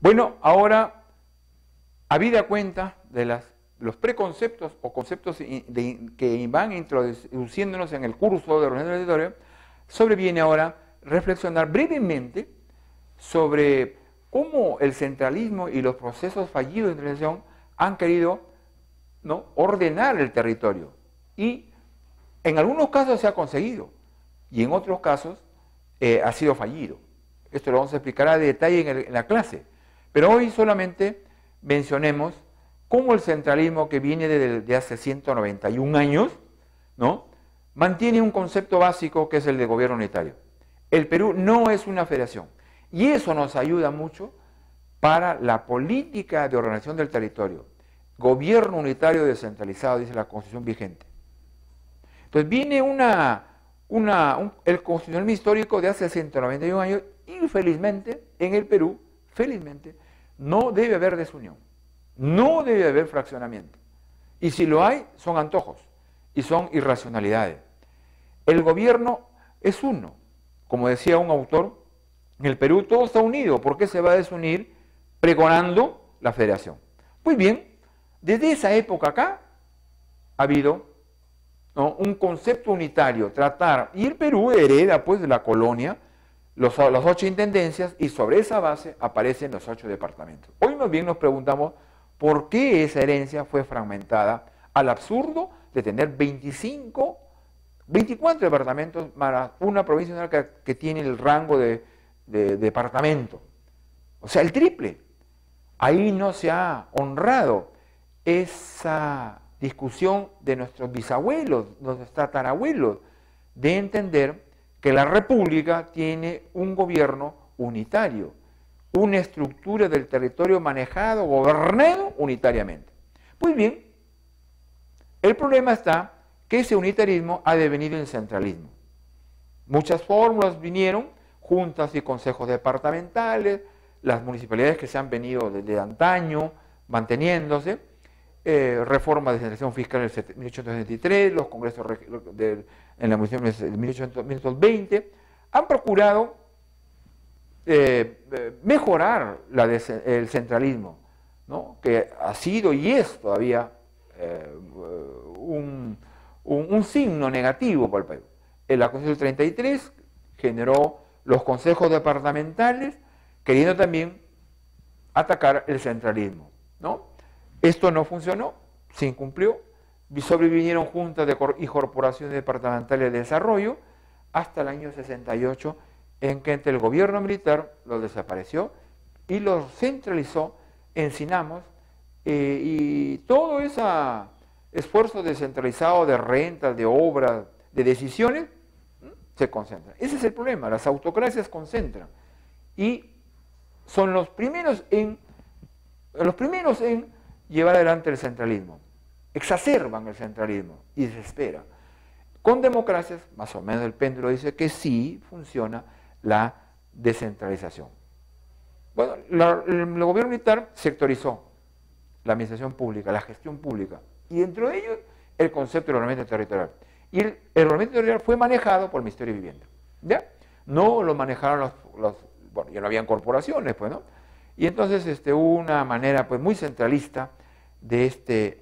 Bueno, ahora, habida cuenta de los preconceptos o conceptos que van introduciéndonos en el curso de organización del territorio, sobreviene ahora reflexionar brevemente sobre cómo el centralismo y los procesos fallidos de intervención han querido, ¿no?, ordenar el territorio. Y en algunos casos se ha conseguido y en otros casos ha sido fallido. Esto lo vamos a explicar a detalle en la clase. Pero hoy solamente mencionemos cómo el centralismo que viene de hace 191 años, ¿no?, mantiene un concepto básico que es el de gobierno unitario. El Perú no es una federación y eso nos ayuda mucho para la política de ordenación del territorio. Gobierno unitario descentralizado, dice la Constitución vigente. Entonces viene el constitucionalismo histórico de hace 191 años y felizmente en el Perú, felizmente, no debe haber desunión, no debe haber fraccionamiento. Y si lo hay, son antojos y son irracionalidades. El gobierno es uno. Como decía un autor, en el Perú todo está unido. ¿Por qué se va a desunir pregonando la federación? Pues bien, desde esa época acá ha habido, ¿no?, un concepto unitario, tratar, y el Perú hereda pues de la colonia las 8 intendencias y sobre esa base aparecen los 8 departamentos. Hoy más bien nos preguntamos por qué esa herencia fue fragmentada al absurdo de tener 24 departamentos más una provincia que tiene el rango de departamento. O sea, el triple. Ahí no se ha honrado esa discusión de nuestros bisabuelos, nuestros tatarabuelos, de entender que la república tiene un gobierno unitario, una estructura del territorio manejado, gobernado unitariamente. Pues bien, el problema está que ese unitarismo ha devenido en centralismo. Muchas fórmulas vinieron, juntas y consejos departamentales, las municipalidades que se han venido desde antaño manteniéndose, reforma de descentralización fiscal en 1873, los congresos en la municipalidad de 1820, han procurado mejorar el centralismo, ¿no?, que ha sido y es todavía un signo negativo para el país. La Constitución del 33 generó los consejos departamentales, queriendo también atacar el centralismo, ¿no? Esto no funcionó, se incumplió, sobrevinieron juntas y corporaciones departamentales de desarrollo hasta el año 68, en que entre el gobierno militar los desapareció y los centralizó en Sinamos, y todo ese esfuerzo descentralizado de rentas, de obras, de decisiones, se concentra. Ese es el problema, las autocracias concentran y son los primeros en llevar adelante el centralismo, exacerban el centralismo y desesperan. Con democracias, más o menos el péndulo dice que sí funciona la descentralización. Bueno, el gobierno militar sectorizó la administración pública, la gestión pública, y dentro de ellos el concepto del ordenamiento territorial. Y el ordenamiento territorial fue manejado por el Ministerio de Vivienda, ¿ya? No lo manejaron bueno, ya no habían corporaciones, pues, ¿no? Y entonces hubo una manera pues muy centralista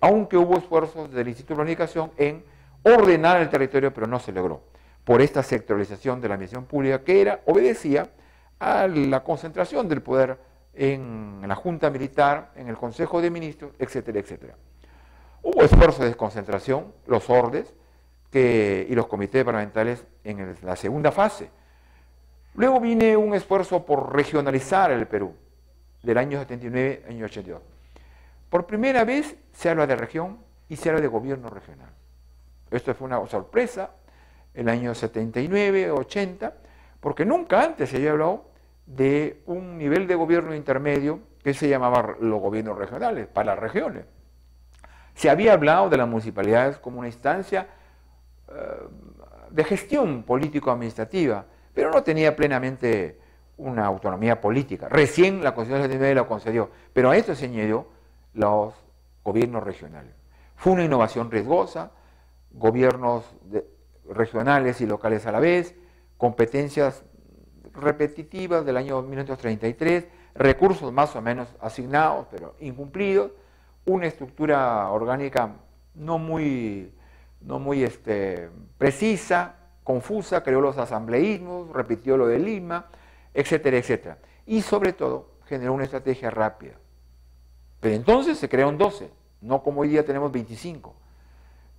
aunque hubo esfuerzos del Instituto de Planificación en ordenar el territorio, pero no se logró, por esta sectorización de la administración pública que obedecía a la concentración del poder en la Junta Militar, en el Consejo de Ministros, etcétera, etcétera. Hubo esfuerzos de desconcentración, los ordes y los comités departamentales en la segunda fase. Luego viene un esfuerzo por regionalizar el Perú, del año 79 al año 82. Por primera vez se habla de región y se habla de gobierno regional. Esto fue una sorpresa en el año 79, 80, porque nunca antes se había hablado de un nivel de gobierno intermedio que se llamaba los gobiernos regionales, para las regiones. Se había hablado de las municipalidades como una instancia de gestión político-administrativa, pero no tenía plenamente una autonomía política. Recién la Constitución del 79 lo concedió, pero a esto se añadió los gobiernos regionales. Fue una innovación riesgosa, gobiernos regionales y locales a la vez, competencias repetitivas del año 1933, recursos más o menos asignados, pero incumplidos, una estructura orgánica no muy precisa, confusa, creó los asambleísmos, repitió lo de Lima, etcétera, etcétera. Y sobre todo, generó una estrategia rápida. Pero entonces se crearon 12, no como hoy día tenemos 25.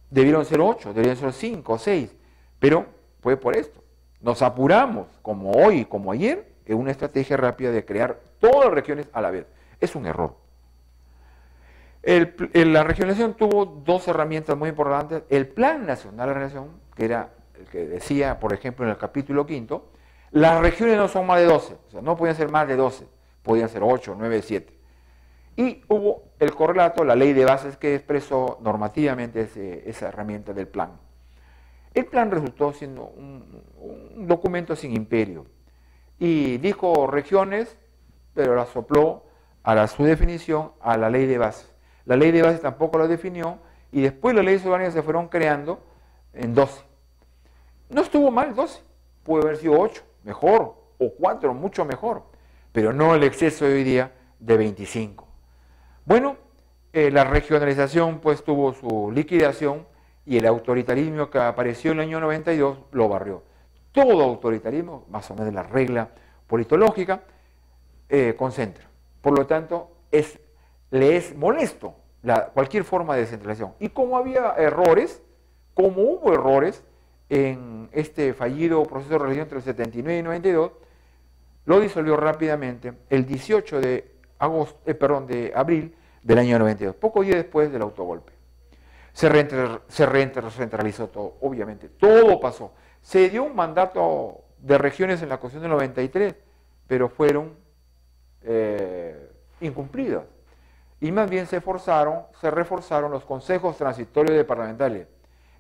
Debieron ser 8, debieron ser 5 o 6, pero fue por esto. Nos apuramos, como hoy, como ayer, en una estrategia rápida de crear todas las regiones a la vez. Es un error. La regionalización tuvo dos herramientas muy importantes. El Plan Nacional de Regionalización, que era el que decía, por ejemplo, en el capítulo 5, las regiones no son más de 12, o sea, no podían ser más de 12, podían ser 8, 9, 7. Y hubo el correlato, la ley de bases que expresó normativamente esa herramienta del plan. El plan resultó siendo un documento sin imperio y dijo regiones, pero la sopló a su definición a la ley de bases. La ley de bases tampoco la definió y después las leyes urbanas se fueron creando en 12. No estuvo mal 12, puede haber sido 8, mejor, o 4, mucho mejor, pero no el exceso de hoy día de 25. Bueno, la regionalización pues tuvo su liquidación y el autoritarismo que apareció en el año 92 lo barrió. Todo autoritarismo, más o menos la regla politológica, concentra. Por lo tanto, le es molesto cualquier forma de descentralización. Y como había errores, como hubo errores en este fallido proceso de reelección entre el 79 y 92, lo disolvió rápidamente el 18 de abril del año 92, poco días después del autogolpe. Se recentralizó todo, obviamente, todo pasó. Se dio un mandato de regiones en la Constitución del 93, pero fueron incumplidas. Y más bien se reforzaron los consejos transitorios departamentales,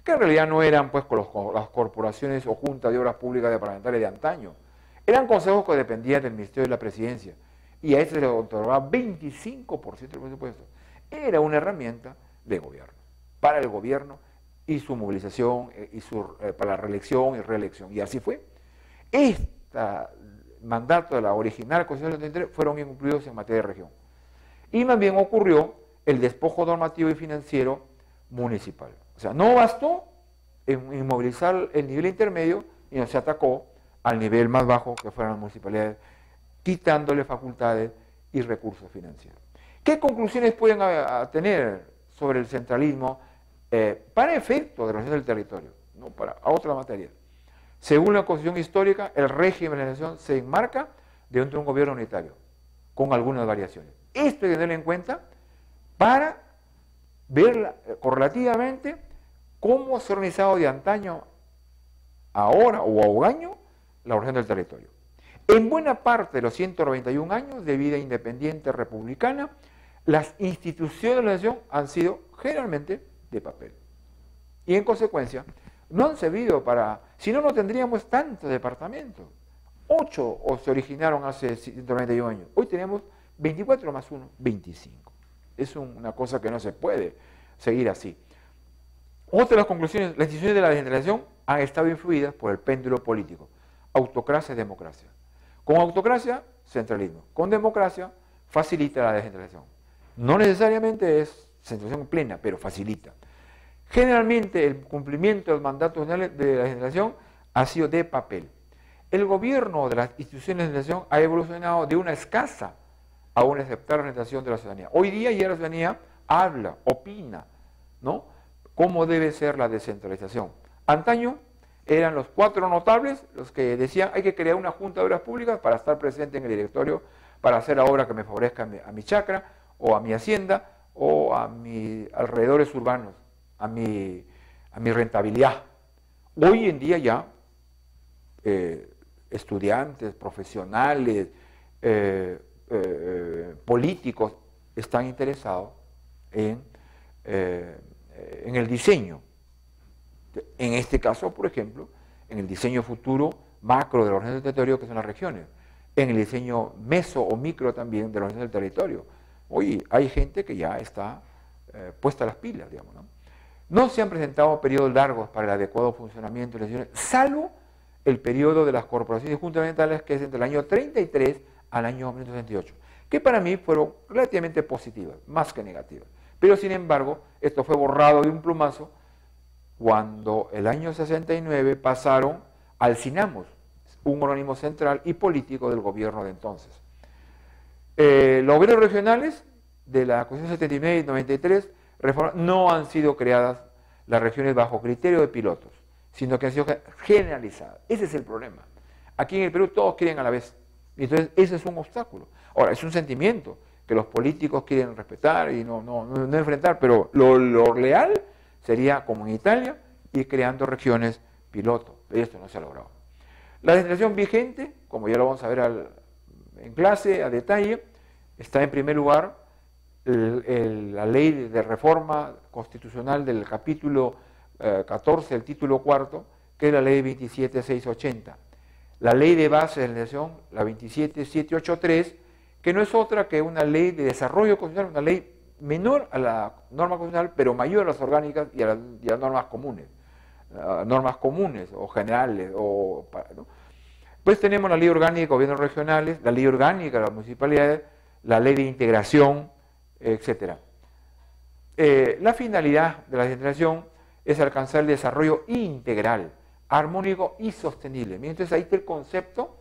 que en realidad no eran pues las corporaciones o juntas de obras públicas departamentales de antaño. Eran consejos que dependían del Ministerio de la Presidencia y a este se le otorgaba 25% del presupuesto. Era una herramienta de gobierno, para el gobierno y su movilización para la reelección y reelección. Y así fue. Este mandato de la original Constitución del 73 fueron incumplidos en materia de región. Y más bien ocurrió el despojo normativo y financiero municipal. O sea, no bastó en inmovilizar el nivel intermedio y no se atacó al nivel más bajo que fueron las municipalidades, quitándole facultades y recursos financieros. ¿Qué conclusiones pueden tener sobre el centralismo para efecto de la organización del territorio? No para otra materia. Según la Constitución histórica, el régimen de organización se enmarca dentro de un gobierno unitario, con algunas variaciones. Esto hay que tenerlo en cuenta para ver correlativamente cómo se ha organizado de antaño ahora o a un año la organización del territorio. En buena parte de los 191 años de vida independiente republicana, las instituciones de la nación han sido generalmente de papel. Y en consecuencia, no han servido para... Si no, no tendríamos tantos departamentos. 8 se originaron hace 191 años. Hoy tenemos 24 más 1, 25. Es una cosa que no se puede seguir así. Otra de las conclusiones, las instituciones de la descentralización han estado influidas por el péndulo político. Autocracia y democracia. Con autocracia, centralismo. Con democracia, facilita la descentralización. No necesariamente es centralización plena, pero facilita. Generalmente el cumplimiento del mandato de la descentralización ha sido de papel. El gobierno de las instituciones de descentralización ha evolucionado de una escasa a una aceptada representación de la ciudadanía. Hoy día ya la ciudadanía habla, opina, ¿no?, cómo debe ser la descentralización. Antaño eran los 4 notables los que decían hay que crear una junta de obras públicas para estar presente en el directorio, para hacer la obra que me favorezca a mi chacra, o a mi hacienda, o a mis alrededores urbanos, a mi rentabilidad. Hoy en día ya estudiantes, profesionales, políticos están interesados en el diseño. En este caso, por ejemplo, en el diseño futuro macro de la organización del territorio, que son las regiones, en el diseño meso o micro también de la organización del territorio. Hoy hay gente que ya está puesta las pilas, digamos, ¿no? No se han presentado periodos largos para el adecuado funcionamiento de las instituciones, salvo el periodo de las corporaciones y juntas ambientales, que es entre el año 33 al año 1968. que para mí fueron relativamente positivas, más que negativas. Pero sin embargo, esto fue borrado de un plumazo cuando el año 69 pasaron al CINAMUS, un organismo central y político del gobierno de entonces. Los gobiernos regionales de la Constitución 79 y 93 no han sido creadas las regiones bajo criterio de pilotos, sino que han sido generalizadas. Ese es el problema. Aquí en el Perú todos quieren a la vez. Entonces ese es un obstáculo. Ahora, es un sentimiento que los políticos quieren respetar y no enfrentar, pero lo leal sería, como en Italia, ir creando regiones piloto. Pero esto no se ha logrado. La descentralización vigente, como ya lo vamos a ver en clase, a detalle, está en primer lugar la ley de reforma constitucional del capítulo 14, el título cuarto, que es la ley 27680. La ley de base de la nación, la 27783, que no es otra que una ley de desarrollo constitucional, una ley menor a la norma constitucional, pero mayor a las orgánicas y a las normas comunes o generales. ¿No? Pues tenemos la ley orgánica de gobiernos regionales, la ley orgánica de las municipalidades, la ley de integración, etc. La finalidad de la descentralización es alcanzar el desarrollo integral, armónico y sostenible. Entonces ahí está el concepto,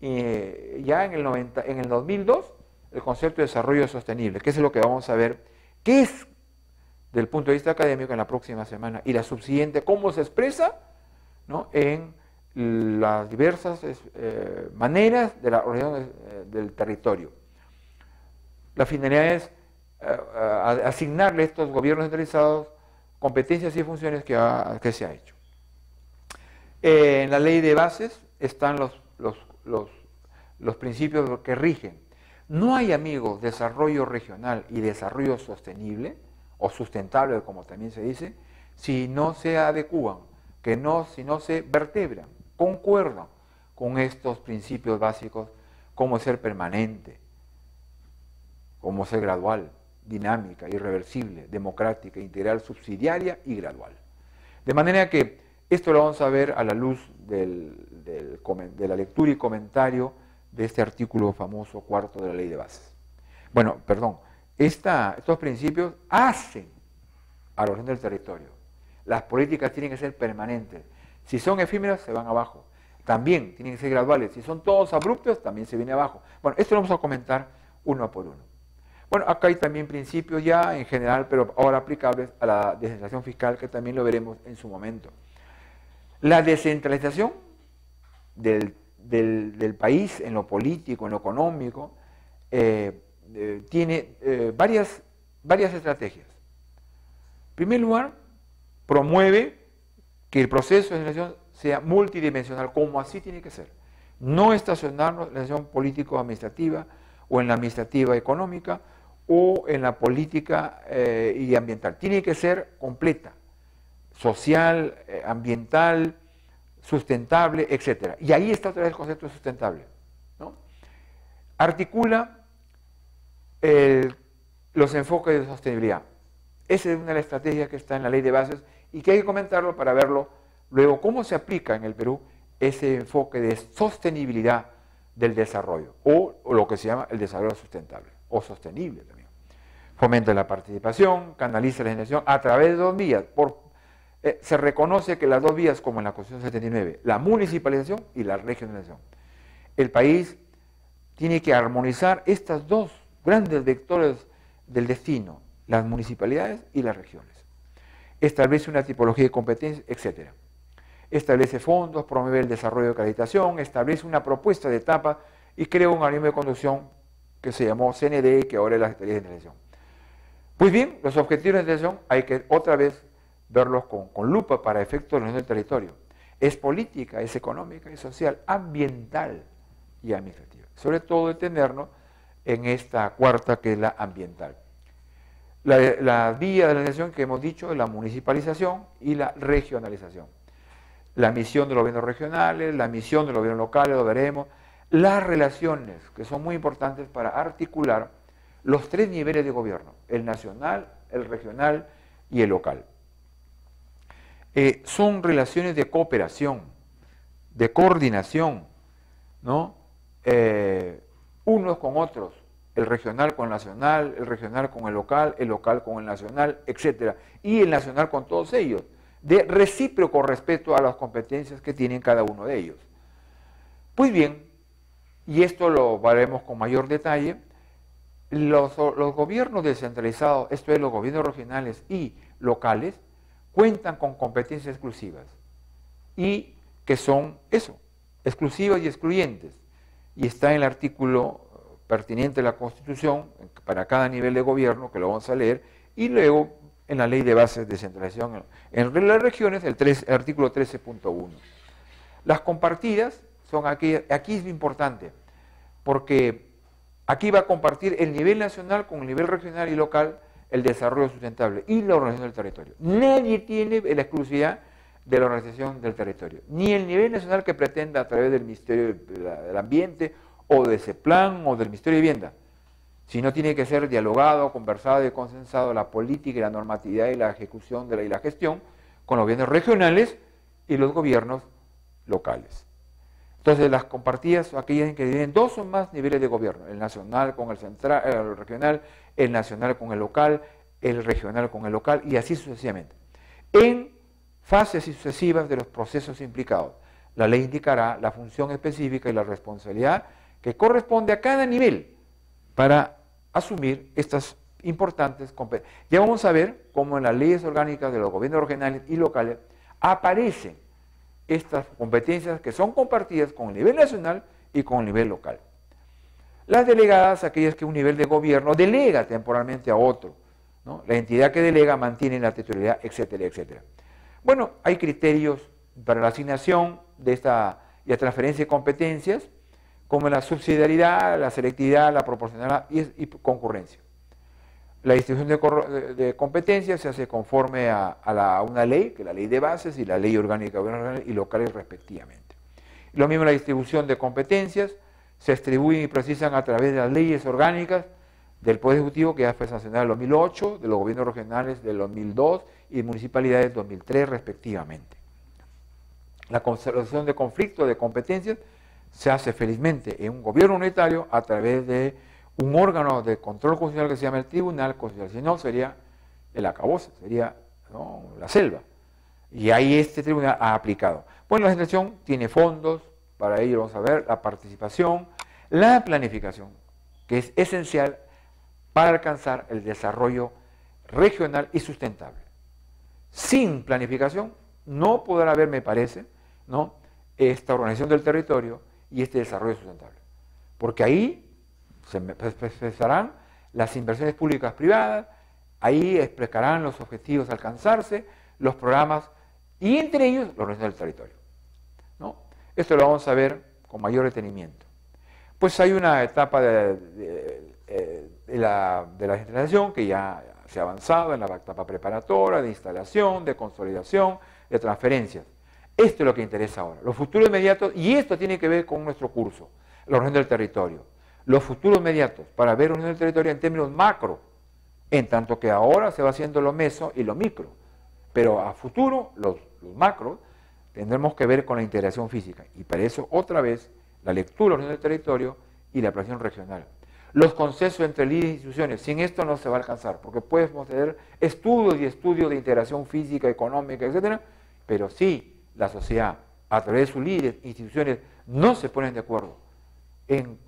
ya en el 2002, el concepto de desarrollo sostenible, que es lo que vamos a ver, qué es, desde el punto de vista académico, en la próxima semana, y la subsiguiente, cómo se expresa, ¿no?, en las diversas maneras de la organización del territorio. La finalidad es asignarle a estos gobiernos centralizados competencias y funciones que se ha hecho. En la ley de bases están los principios que rigen. No hay, amigos, desarrollo regional y desarrollo sostenible, o sustentable, como también se dice, si no se adecúan, si no se vertebran, concuerdan con estos principios básicos, como ser permanente, como ser gradual, dinámica, irreversible, democrática, integral, subsidiaria y gradual. De manera que esto lo vamos a ver a la luz de la lectura y comentario de este artículo famoso cuarto de la ley de bases. Bueno, perdón, estos principios hacen a la organización del territorio. Las políticas tienen que ser permanentes. Si son efímeras, se van abajo. También tienen que ser graduales. Si son todos abruptos, también se viene abajo. Bueno, esto lo vamos a comentar uno por uno. Bueno, acá hay también principios ya en general, pero ahora aplicables a la descentralización fiscal, que también lo veremos en su momento. La descentralización del país en lo político, en lo económico, tiene varias estrategias. En primer lugar, promueve que el proceso de descentralización sea multidimensional, como así tiene que ser. No estacionarnos en la decisión político-administrativa o en la administrativa económica o en la política y ambiental. Tiene que ser completa, social, ambiental, sustentable, etc. Y ahí está otra vez el concepto de sustentable, ¿no? Articula los enfoques de sostenibilidad. Esa es una de las estrategias que está en la ley de bases y que hay que comentarlo para verlo luego cómo se aplica en el Perú ese enfoque de sostenibilidad del desarrollo o lo que se llama el desarrollo sustentable o sostenible también. Fomenta la participación, canaliza la generación a través de dos vías. Se reconoce que las dos vías, como en la Constitución 79, la municipalización y la regionalización. El país tiene que armonizar estas dos grandes vectores del destino, las municipalidades y las regiones. Establece una tipología de competencias, etc. Establece fondos, promueve el desarrollo de acreditación, establece una propuesta de etapa y crea un organismo de conducción que se llamó CND, que ahora es la Secretaría de Descentralización. Pues bien, los objetivos de descentralización hay que otra vez verlos con lupa para efectos de la organización del territorio. Es política, es económica, es social, ambiental y administrativa. Sobre todo detenernos en esta cuarta, que es la ambiental. La vía de la organización que hemos dicho es la municipalización y la regionalización. La misión de los gobiernos regionales, la misión de los gobiernos locales, lo veremos. Las relaciones, que son muy importantes para articular los tres niveles de gobierno, el nacional, el regional y el local. Son relaciones de cooperación, de coordinación, ¿no? Unos con otros. el regional con el nacional, el regional con el local con el nacional, etc. Y el nacional con todos ellos, de recíproco respeto a las competencias que tienen cada uno de ellos. Pues bien, y esto lo veremos con mayor detalle, los gobiernos descentralizados, esto es los gobiernos regionales y locales, cuentan con competencias exclusivas y que son eso, exclusivas y excluyentes. Y está en el artículo pertinente de la Constitución para cada nivel de gobierno, que lo vamos a leer, y luego en la Ley de Bases de Descentralización en las regiones, el artículo 13.1. Las compartidas son aquí es importante, porque aquí va a compartir el nivel nacional con el nivel regional y local el desarrollo sustentable y la organización del territorio. Nadie tiene la exclusividad de la organización del territorio, ni el nivel nacional que pretenda a través del Ministerio del Ambiente o de ese plan o del Ministerio de Vivienda, sino tiene que ser dialogado, conversado y consensado la política y la normatividad y la ejecución y la gestión con los gobiernos regionales y los gobiernos locales. Entonces las compartidas son aquellas en que tienen dos o más niveles de gobierno, el nacional con el central, el regional, el nacional con el local, el regional con el local y así sucesivamente. En fases sucesivas de los procesos implicados, la ley indicará la función específica y la responsabilidad que corresponde a cada nivel para asumir estas importantes competencias. Ya vamos a ver cómo en las leyes orgánicas de los gobiernos regionales y locales aparecen estas competencias que son compartidas con el nivel nacional y con el nivel local. Las delegadas, aquellas que un nivel de gobierno delega temporalmente a otro, ¿no? La entidad que delega mantiene la titularidad, etcétera, etcétera. Bueno, hay criterios para la asignación de esta y la transferencia de competencias, como la subsidiariedad, la selectividad, la proporcionalidad y concurrencia. La distribución de competencias se hace conforme a una ley, que es la ley de bases y la ley orgánica y locales respectivamente. Lo mismo la distribución de competencias se distribuyen y precisan a través de las leyes orgánicas del Poder Ejecutivo, que ya fue sancionada en el 2008, de los gobiernos regionales del 2002 y municipalidades del 2003 respectivamente. La conservación de conflictos de competencias se hace felizmente en un gobierno unitario a través de un órgano de control constitucional que se llama el Tribunal Constitucional, si no sería el acabose, sería, ¿no?, la selva. Y ahí este tribunal ha aplicado. Bueno, la legislación tiene fondos, para ello vamos a ver la participación, la planificación, que es esencial para alcanzar el desarrollo regional y sustentable. Sin planificación no podrá haber, me parece, ¿no?, esta organización del territorio y este desarrollo sustentable. Porque ahí se expresarán las inversiones públicas privadas, ahí explicarán los objetivos a alcanzarse, los programas y entre ellos la organización del territorio, ¿no? Esto lo vamos a ver con mayor detenimiento. Pues hay una etapa de la legislación que ya se ha avanzado en la etapa preparatoria, de instalación, de consolidación, de transferencias. Esto es lo que interesa ahora, los futuros inmediatos, y esto tiene que ver con nuestro curso, la organización del territorio. Los futuros inmediatos, para ver la organización del territorio en términos macro, en tanto que ahora se va haciendo lo meso y lo micro, pero a futuro, los macros, tendremos que ver con la integración física, y para eso otra vez la lectura de la organización del territorio y la planeación regional. Los consensos entre líderes e instituciones, sin esto no se va a alcanzar, porque podemos tener estudios y estudios de integración física, económica, etcétera, pero si la sociedad, a través de sus líderes e instituciones, no se ponen de acuerdo en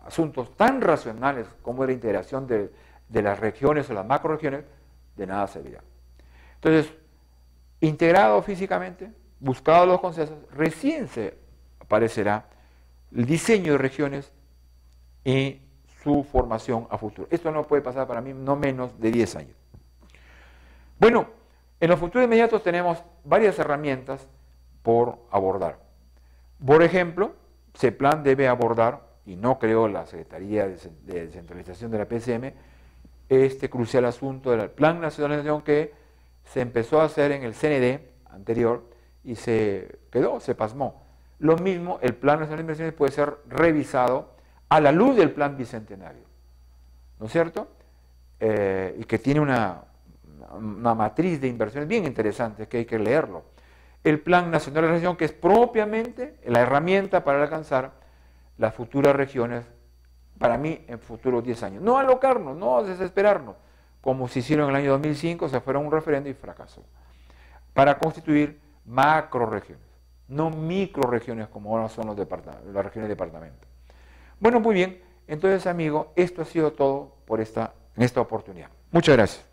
asuntos tan racionales como la integración de las regiones o las macroregiones, de nada servirá. Entonces, integrado físicamente, buscado los consensos, recién se aparecerá el diseño de regiones y su formación a futuro. Esto no puede pasar para mí no menos de 10 años. Bueno, en los futuros inmediatos tenemos varias herramientas por abordar. Por ejemplo, CEPLAN debe abordar, y no creó la Secretaría de Descentralización de la PCM, este crucial asunto del Plan Nacional de Organización que se empezó a hacer en el CND anterior y se quedó, se pasmó. Lo mismo, el Plan Nacional de Inversiones puede ser revisado a la luz del Plan Bicentenario, ¿no es cierto? Y que tiene una matriz de inversiones bien interesante que hay que leerlo. El Plan Nacional de Organización, que es propiamente la herramienta para alcanzar las futuras regiones para mí en futuros 10 años. No alocarnos, no desesperarnos, como se hicieron en el año 2005, se fueron a un referendo y fracasó, para constituir macroregiones, no microregiones como ahora son las regiones de departamento. Bueno, muy bien, entonces amigo, esto ha sido todo por en esta oportunidad. Muchas gracias.